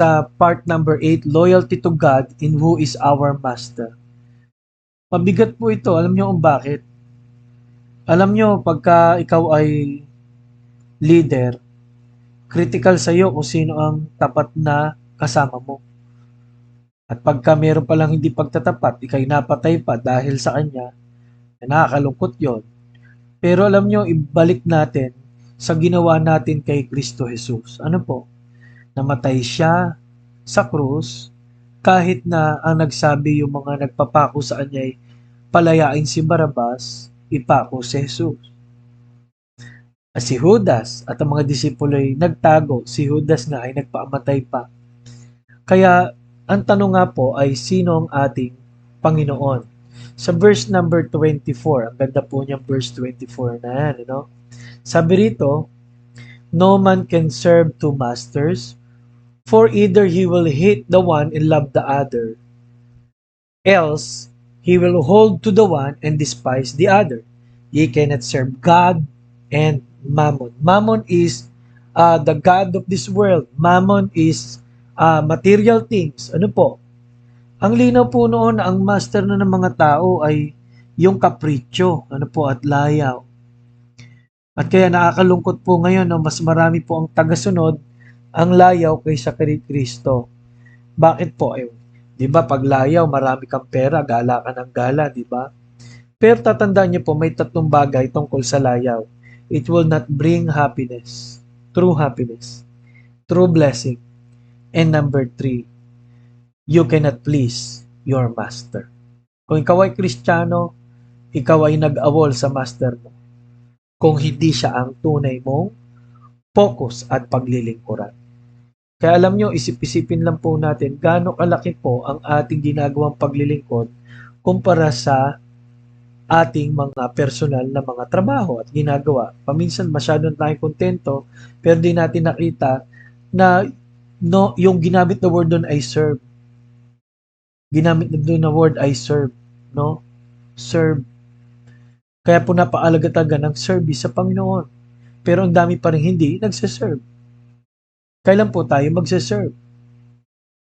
sa part number 8, loyalty to God in who is our master. Mabigat po ito. Alam niyo kung bakit? Alam niyo, pagka ikaw ay leader, critical sa iyo kung sino ang tapat na kasama mo. At pagka meron palang hindi pagtatapat, ikay napatay pa dahil sa kanya, nakakalungkot yon. Pero alam nyo, ibalik natin sa ginawa natin kay Kristo Jesus. Ano po? Namatay siya sa krus kahit na ang nagsabi yung mga nagpapako sa kanya ay palayain si Barabas, ipako si Jesus. Si Judas at ang mga disipulo ay nagtago, si Judas nga ay nagpaamatay pa. Kaya ang tanong nga po ay sino ang ating Panginoon? Sa verse number 24, ang ganda po niyang verse 24 na yan, ano? Sabi rito, no man can serve two masters, for either he will hate the one and love the other, else he will hold to the one and despise the other. Ye cannot serve God and Mammon. Mammon is the God of this world. Mammon is material things. Ano po? Ang linaw po noon na ang master na ng mga tao ay yung kapritsyo, ano po, at layaw. At kaya nakakalungkot po ngayon na mas marami po ang tagasunod ang layaw kaysa kay Kristo. Bakit po? Di ba pag layaw, marami kang pera, gala ka ng gala, di ba? Pero tatandaan niyo po, may tatlong bagay tungkol sa layaw. It will not bring happiness, true blessing. And number 3, you cannot please your master. Kung ikaw ay Kristiyano, ikaw ay nag-awol sa master mo. Kung hindi siya ang tunay mong focus at paglilingkuran. Kaya alam nyo, isip-isipin lang po natin gaano kalaki po ang ating ginagawang paglilingkod kumpara sa ating mga personal na mga trabaho at ginagawa. Paminsan masyadong tayong kontento pero di natin nakita na no, yung ginamit na word doon ay serve. Ginamit na doon na word ay serve. No? Serve. Kaya po napakalaga talaga ng service sa Panginoon. Pero ang dami pa rin hindi nagsiserve. Kailan po tayo magsiserve?